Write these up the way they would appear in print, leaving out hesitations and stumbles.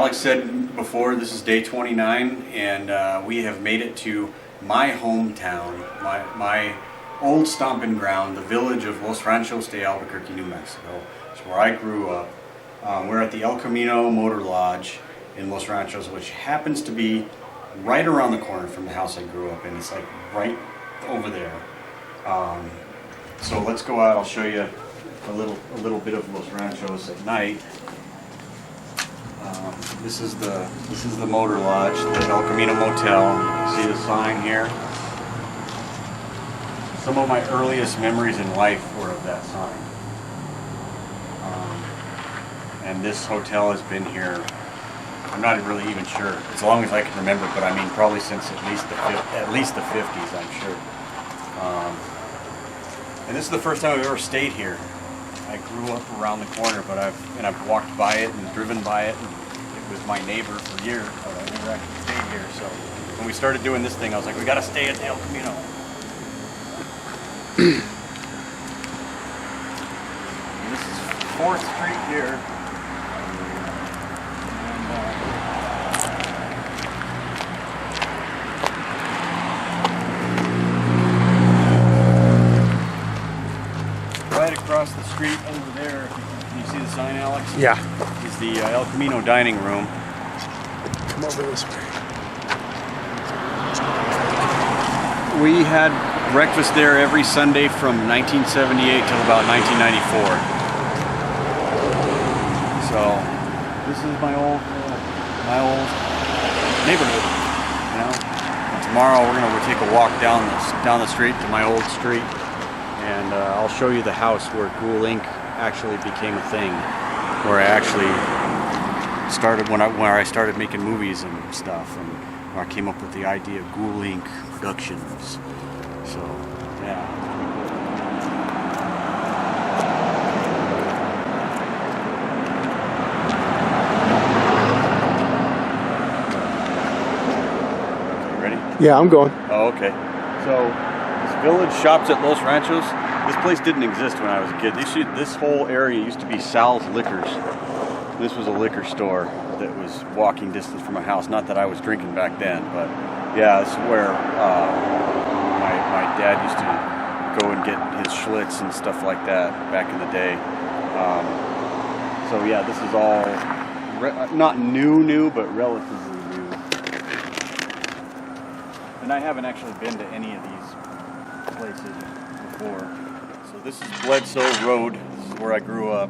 Alex said before, this is day 29, and we have made it to my hometown, my old stomping ground, the village of Los Ranchos de Albuquerque, New Mexico. It's where I grew up. We're at the El Camino Motor Lodge in Los Ranchos, which happens to be right around the corner from the house I grew up in. It's like right over there. So let's go out. I'll show you a little bit of Los Ranchos at night. This is the Motor Lodge, the El Camino Motel. See the sign here? Some of my earliest memories in life were of that sign. And this hotel has been here, I'm not really even sure, as long as I can remember, but I mean probably since at least the 50s, I'm sure. And this is the first time I've ever stayed here. I grew up around the corner, but I've walked by it and driven by it, and it was my neighbor for years, but I never actually stayed here. So when we started doing this thing, I was like, we got to stay at the El Camino. And this is 4th Street here. Right across the street over there, can you see the sign, Alex? Yeah. Is the El Camino dining room. Come over this way. We had breakfast there every Sunday from 1978 till about 1994. So this is my old neighborhood. You know. And tomorrow we're gonna take a walk down the street to my old street. And I'll show you the house where Ghoul Inc. actually became a thing, where I actually started where I started making movies and stuff, and where I came up with the idea of Ghoul Inc. Productions. So, yeah. You ready? Yeah, I'm going. Oh, okay. So. Village shops at Los Ranchos. This place didn't exist when I was a kid. This whole area used to be Sal's Liquors. This was a liquor store that was walking distance from my house. Not that I was drinking back then, but yeah, this is where my dad used to go and get his Schlitz and stuff like that back in the day. So yeah, this is all not new, but relatively new. And I haven't actually been to any of these places before. So this is Bledsoe Road. This is where I grew up,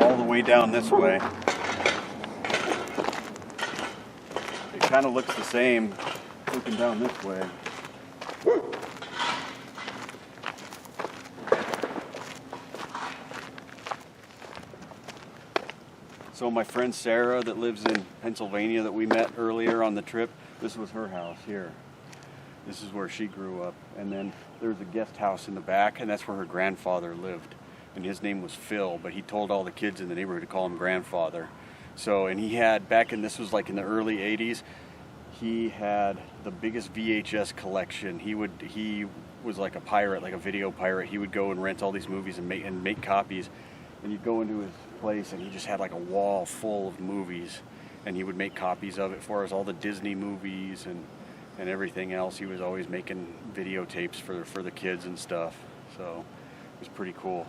all the way down this way. It kind of looks the same looking down this way. So my friend Sarah that lives in Pennsylvania that we met earlier on the trip, this was her house here. This is where she grew up, and then there's a guest house in the back, and that's where her grandfather lived. And his name was Phil, but he told all the kids in the neighborhood to call him grandfather. So, and he had, this was like in the early 80s, he had the biggest VHS collection. He was like a pirate, like a video pirate. He would go and rent all these movies and make copies. And you'd go into his place, and he just had like a wall full of movies, and he would make copies of it for us, all the Disney movies and everything else. He was always making videotapes for the kids and stuff. So it was pretty cool.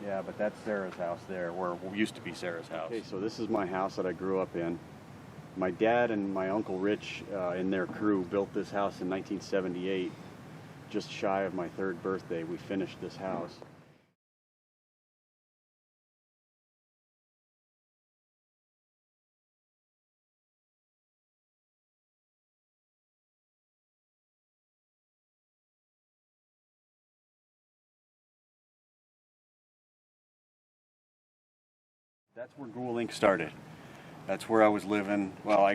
Yeah, but that's Sarah's house there, where it used to be Sarah's house. Okay, so this is my house that I grew up in. My dad and my Uncle Rich and their crew built this house in 1978, just shy of my 3rd birthday. We finished this house. That's where Ghoul Inc. started. That's where I was living. Well,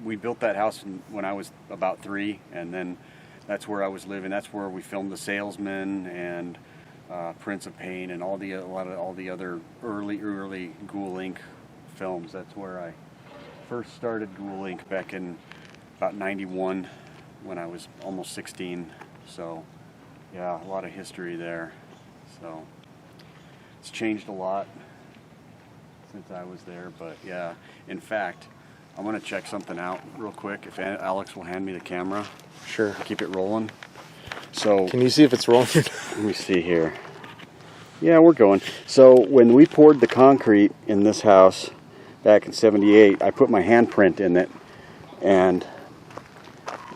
we built that house when I was about 3, and then that's where I was living. That's where we filmed The Salesman and Prince of Pain and all the other early Ghoul Inc. films. That's where I first started Ghoul Inc. back in about 91 when I was almost 16. So, yeah, a lot of history there. So, it's changed a lot since I was there. But yeah, in fact, I'm gonna check something out real quick. If Alex will hand me the camera, Sure. keep it rolling. So Can you see if it's rolling? let me see here. Yeah, we're going. So when we poured the concrete in this house back in '78, I put my handprint in it, and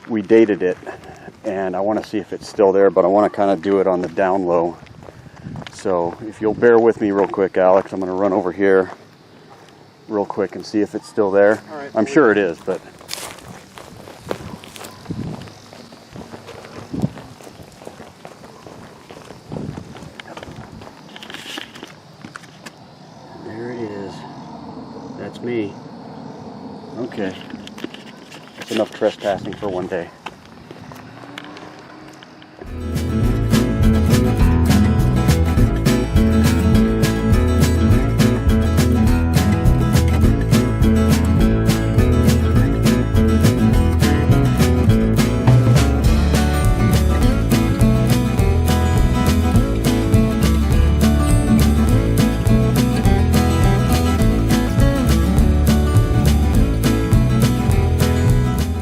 we dated it. And I want to see if it's still there, but I want to kind of do it on the down low. So if you'll bear with me real quick, Alex, I'm going to run over here real quick and see if it's still there. All right, I'm sure it is, but... There it is. That's me. Okay. That's enough trespassing for one day.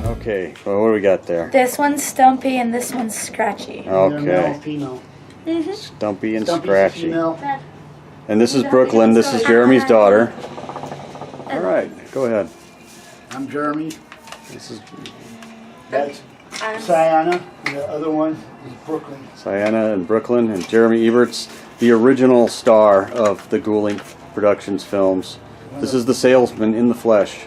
Okay, well, what do we got there? This one's Stumpy and this one's Scratchy. Okay, Female. Stumpy and Stumpy's Scratchy. female. And this is Brooklyn. This is Jeremy's daughter. All right, go ahead. I'm Jeremy. This is That's Sienna. And the other one is Brooklyn. Sienna and Brooklyn and Jeremy Eberts, the original star of the Ghoul Inc. Productions films. This is the salesman in the flesh,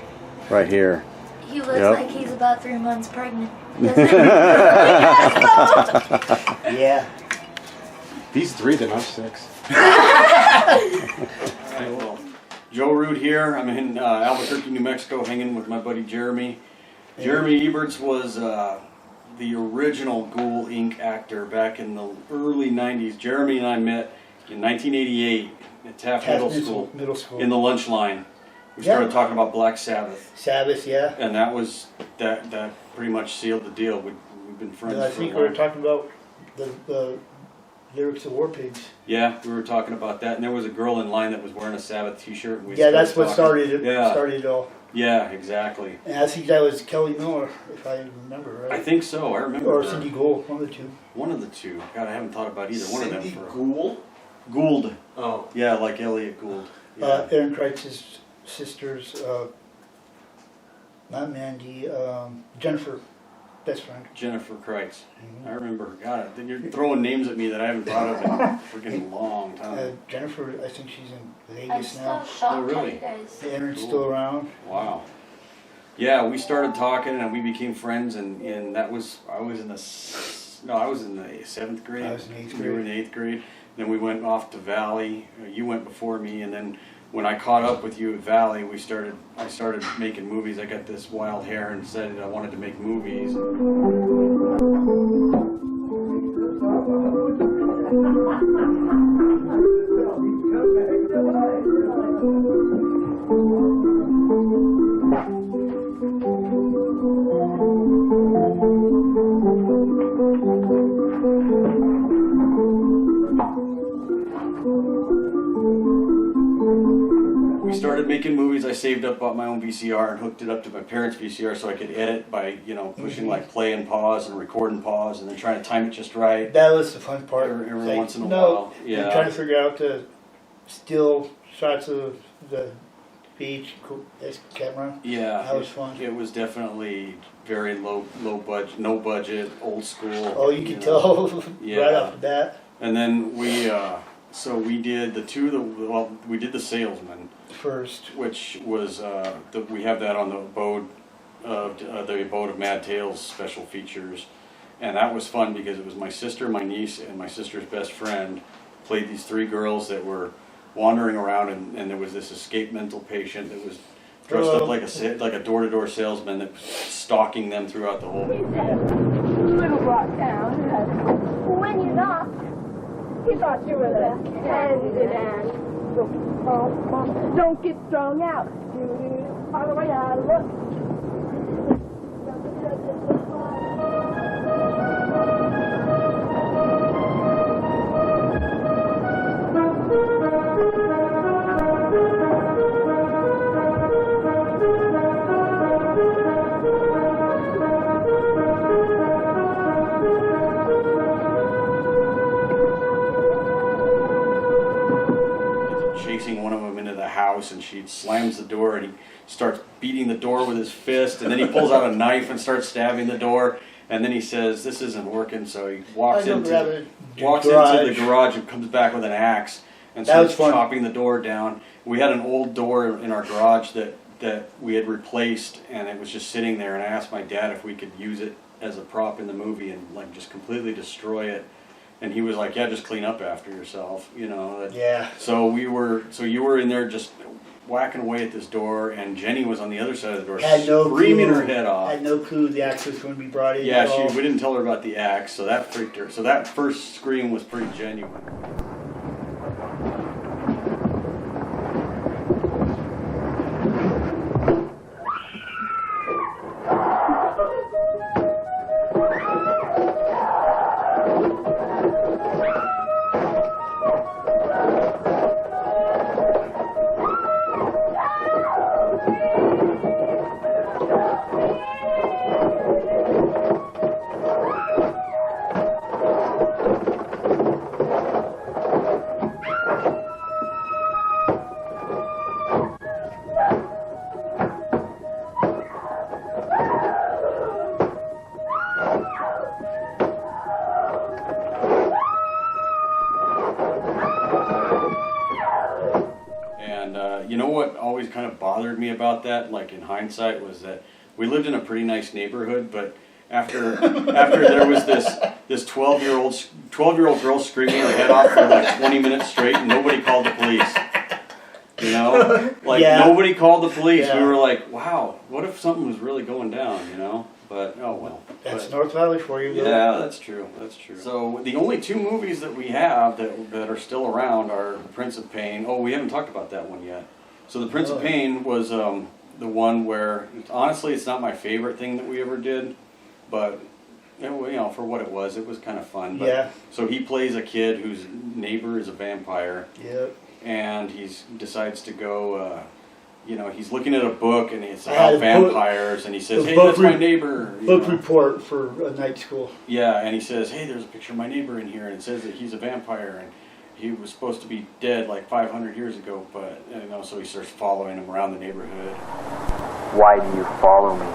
right here. He looks Yep. like he's about 3 months pregnant. Yeah. He's 3, then I'm 6. Joe Rood here. I'm in Albuquerque, New Mexico, hanging with my buddy Jeremy. Jeremy Eberts was the original Ghoul Inc. actor back in the early 90s. Jeremy and I met in 1988 at Taft Middle School. Middle school. In the lunch line. We Yeah. started talking about Black Sabbath. Sabbath, yeah. And that was, that pretty much sealed the deal. We've been friends And I for a think we while. were talking about the lyrics of War Pigs. Yeah, we were talking about that, and there was a girl in line that was wearing a Sabbath T-shirt. And we Yeah, that's what talking. started it. Yeah. Started it all. Yeah, exactly. And I think that was Kelly Miller, if I remember right. I think so. I remember. Or her. Cindy Gould, one of the two. One of the two. God, I haven't thought about either one of them for Ghoul? Gould. Oh. Yeah, like Elliot Gould. Yeah. Aaron Kreitz's sisters, not Mandy, Jennifer, best friend. Jennifer Kreitz. I remember. God, you're throwing names at me that I haven't thought of in a freaking long time. Jennifer, I think she's in I'm Vegas so now. shocked Oh, really? at you guys. Aaron's Cool. still around. Wow. Yeah, we started talking and we became friends, and that was I was in the 7th grade. I was in 8th You were in grade. the 8th grade. Then we went off to Valley. You went before me, and then when I caught up with you at Valley, I started making movies. I got this wild hair and said I wanted to make movies. We started making movies. I saved up, bought my own VCR, and hooked it up to my parents' VCR so I could edit by, pushing like play and pause and record and pause, and then trying to time it just right. That was the fun part. Every Like, once in a no, while, and yeah. trying to figure out the still shots of the beach camera. Yeah, That was fun. It was definitely very low budget, no budget, old school. Oh, you could know. tell Yeah. right off the bat. And then we did we did the Salesman, First. which was we have that on the Abode of Mad Tales special features, and that was fun because it was my sister, my niece, and my sister's best friend played these 3 girls that were wandering around, and there was this escaped mental patient that was dressed up like a door-to-door salesman that was stalking them throughout the whole movie. Little brought down. When you knocked, he thought you were the Candyman. Don't get thrown out. All the way out. Look. house, and she slams the door, and he starts beating the door with his fist, and then he pulls out a knife and starts stabbing the door, and then he says, "This isn't working," so he walks into the garage and comes back with an axe and starts chopping the door down. We had an old door in our garage that we had replaced, and it was just sitting there, and I asked my dad if we could use it as a prop in the movie and like just completely destroy it. And he was like, "Yeah, just clean up after yourself," you know. Yeah. So you were in there just whacking away at this door, and Jenny was on the other side of the door, screaming her head off. Had no clue the axe was going to be brought in. Yeah, we didn't tell her about the axe, so that freaked her. So that first scream was pretty genuine. You know what always kind of bothered me about that, like in hindsight, was that we lived in a pretty nice neighborhood, but after there was this 12-year-old girl screaming her head off for like 20 minutes straight, and nobody called the police. You know, like nobody called the police. We were like, wow, what if something was really going down? You know, but oh well. That's North Valley for you. Yeah, that's true. That's true. So the only two movies that we have that are still around are The Prince of Pain. Oh, we haven't talked about that one yet. So The Prince of Pain was the one where, honestly, it's not my favorite thing that we ever did, but you know, for what it was kind of fun. But, so he plays a kid whose neighbor is a vampire. Yep. And he decides to go. You know, he's looking at a book, and it's about vampires, and he says, "Hey, that's my neighbor." Book report for a night school. Yeah, and he says, "Hey, there's a picture of my neighbor in here, and it says that he's a vampire, and he was supposed to be dead like 500 years ago, but, you know," so he starts following him around the neighborhood. Why do you follow me?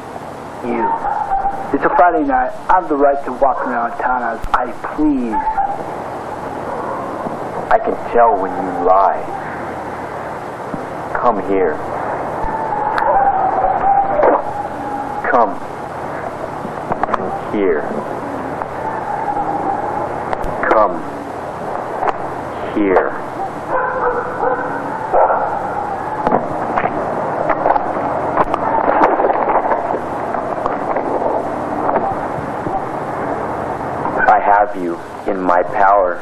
You. It's a Friday night. I have the right to walk around town as I please. I can tell when you lie. Come here. Come here. Come here. I have you in my power,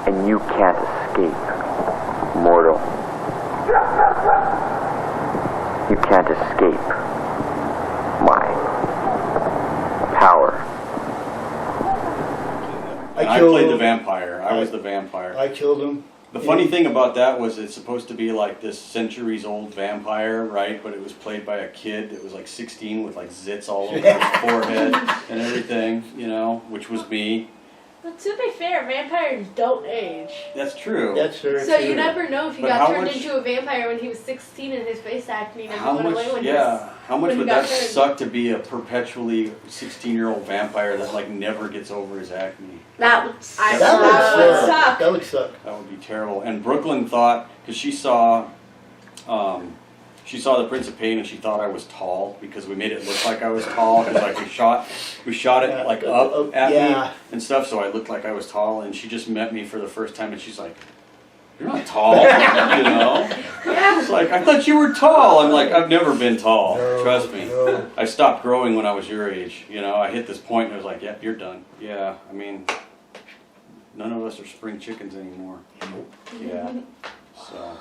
and you can't escape, mortal. You can't escape my power. I played the vampire. I was the vampire. I killed him. The funny thing about that was it's supposed to be like this centuries-old vampire, right? But it was played by a kid that was like 16 with like zits all over his forehead and everything, you know, which was me. But to be fair, vampires don't age. That's true. That's very So true. you never know if he got turned into a vampire when he was 16 and his face acne and he went away when he was... How much would that suck to be a perpetually 16-year-old vampire that like never gets over his acne? That would suck. That would suck. That would be terrible. And Brooklyn thought, because she saw The Prince of Pain, and she thought I was tall because we made it look like I was tall, because like we shot it like up at me and stuff, so I looked like I was tall. And she just met me for the first time, and she's like, "You're not tall," you know. It's like, "I thought you were tall." I'm like, "I've never been tall. Trust me. I stopped growing when I was your age. You know, I hit this point, and I was like, "Yep, you're done." Yeah, I mean, none of us are spring chickens anymore. Yeah, so.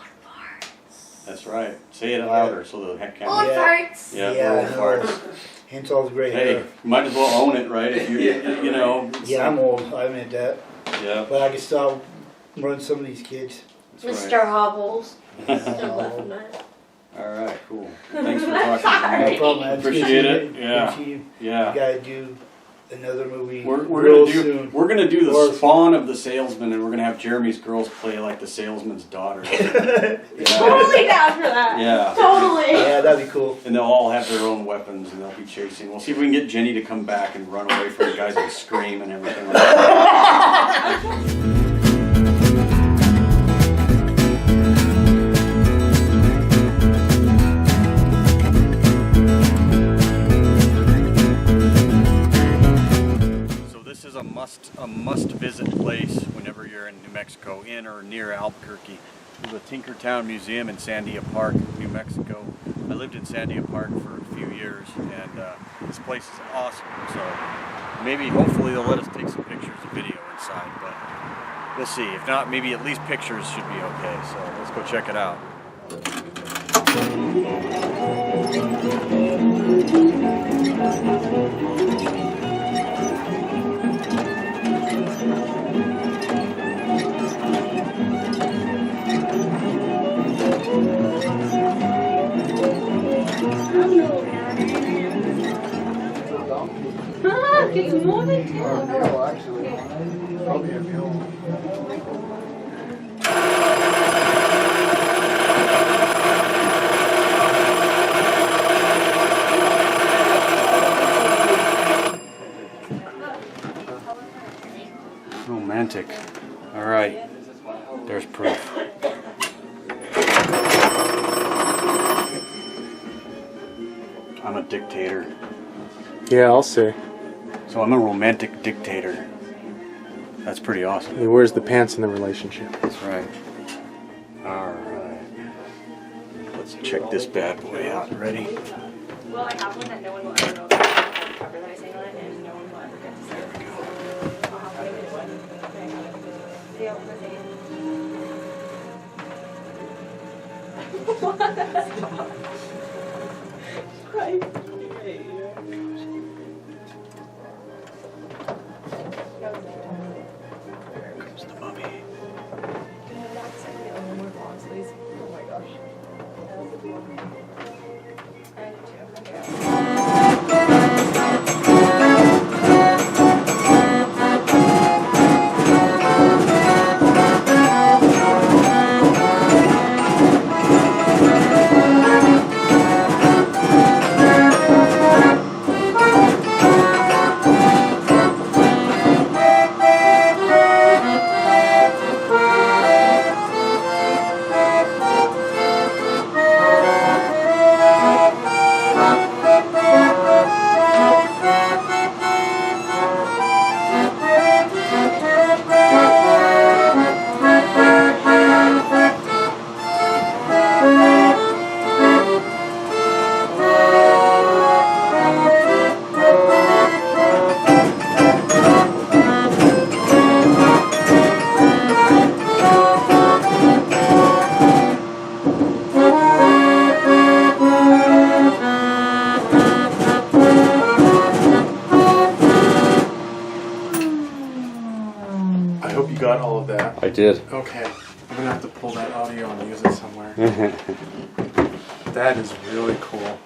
That's right. Say it louder so the heck can't. Old farts. Yeah, old farts. Hence all the gray Hey, hair. you might as well own it, right? If you know. Yeah, I'm old. I admit that. Yeah. But I can still run some of these kids. That's Mr. Hobbles. All right, cool. Thanks for talking to me. No problem, man. Appreciate it. Good Yeah. to see you. Yeah. You gotta do another movie. We're real gonna do soon. we're gonna do the Or- Spawn of the Salesman, and we're gonna have Jeremy's girls play like the salesman's daughter. Yeah. Totally down for that. Yeah. Totally. Yeah, that'd be cool. And they'll all have their own weapons, and they'll be chasing. We'll see if we can get Jenny to come back and run away from the guys and scream and everything like that. A must visit place whenever you're in New Mexico, in or near Albuquerque. There's a Tinkertown Museum in Sandia Park, New Mexico. I lived in Sandia Park for a few years, and this place is awesome. So maybe, hopefully, they'll let us take some pictures and video inside, but we'll see. If not, maybe at least pictures should be okay. So let's go check it out. Good morning, too. Romantic. All right. There's proof. I'm a dictator. Yeah, I'll say. So I'm a romantic dictator. That's pretty awesome. He wears the pants in the relationship. That's right. All right. Let's check this bad boy out. Ready? Well, I have one that no one will ever know about. I have a cover that I sang on it, and no one will ever get to see it. I'll have to make one. Okay. Yeah, we're saying. Here's the mummy. Oh my gosh. Got all of that. I did. Okay, I'm gonna have to pull that audio and use it somewhere. That is really cool.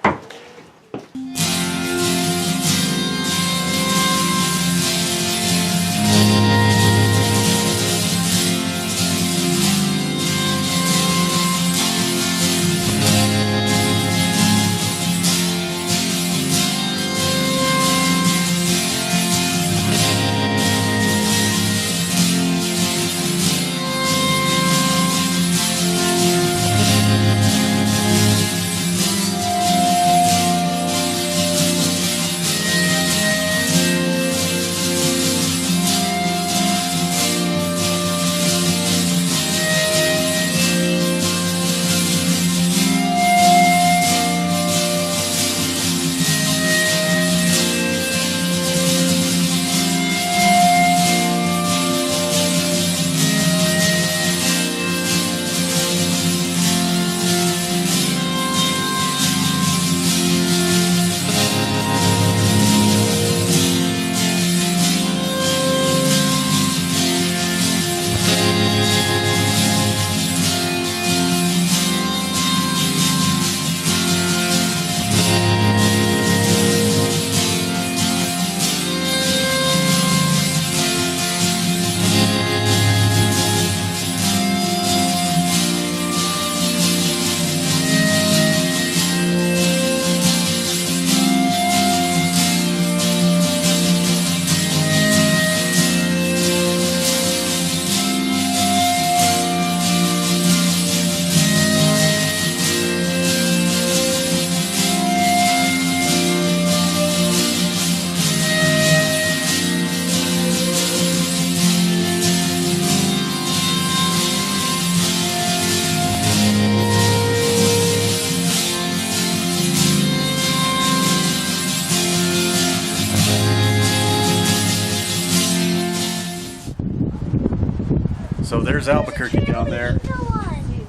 So there's Albuquerque down there.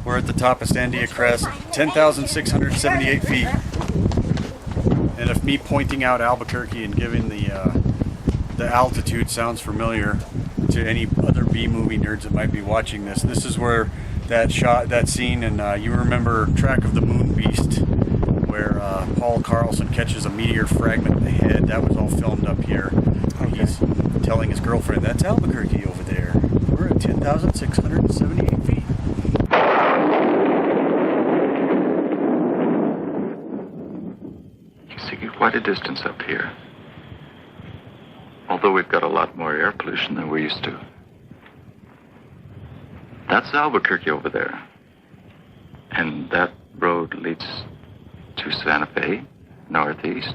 We're at the top of Sandia Crest, 10,678 feet. And if me pointing out Albuquerque and giving the altitude sounds familiar to any other B-movie nerds that might be watching this, this is where that scene, and you remember Track of the Moon Beast, where Paul Carlson catches a meteor fragment in the head. That was all filmed up here. Okay. He's telling his girlfriend, that's Albuquerque over there. We're at 10,678 feet. You see quite a distance up here. Although we've got a lot more air pollution than we're used to. That's Albuquerque over there. And that road leads to Santa Fe, northeast.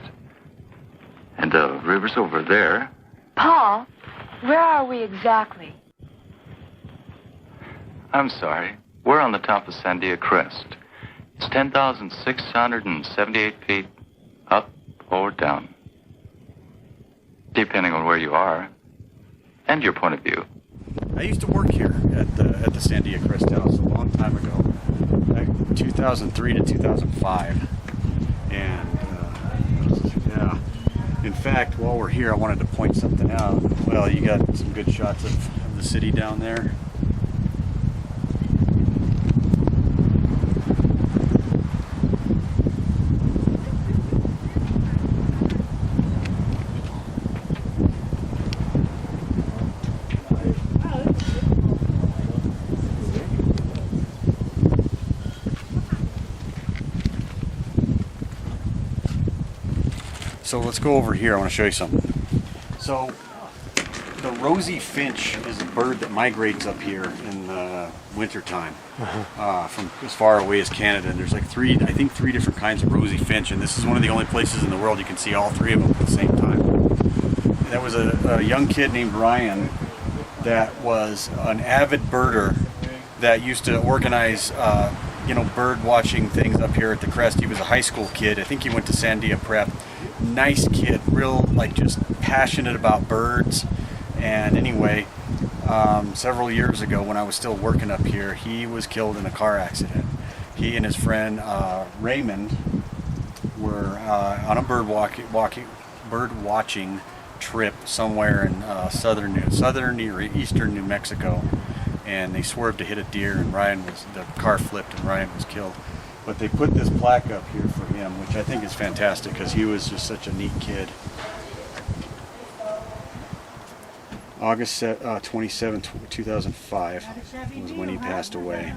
And the river's over there. Paul, where are we exactly? I'm sorry. We're on the top of Sandia Crest. It's 10,678 feet up or down. Depending on where you are and your point of view. I used to work here at the Sandia Crest house a long time ago, back 2003 to 2005. And yeah, in fact, while we're here, I wanted to point something out. Well, you got some good shots of the city down there. So let's go over here. I want to show you something. So the rosy finch is a bird that migrates up here in the wintertime from as far away as Canada. And there's like three different kinds of rosy finch, and this is one of the only places in the world you can see all three of them at the same time. And that was a young kid named Ryan that was an avid birder that used to organize bird watching things up here at the Crest. He was a high school kid. I think he went to Sandia Prep. Nice kid, real just passionate about birds. And anyway, several years ago when I was still working up here, he was killed in a car accident. He and his friend Raymond were on a bird watching trip somewhere in southern or eastern New Mexico, and they swerved to hit a deer, and the car flipped and Ryan was killed. But they put this plaque up here for him, which I think is fantastic because he was just such a neat kid. August 27, 2005 was when he passed away.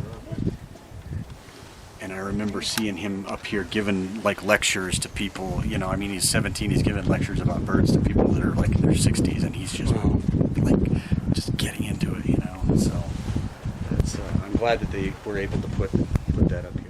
And I remember seeing him up here giving lectures to people. He's 17, he's giving lectures about birds to people that are in their 60s, and he's just just getting into it, So that's, I'm glad that they were able to put that up here.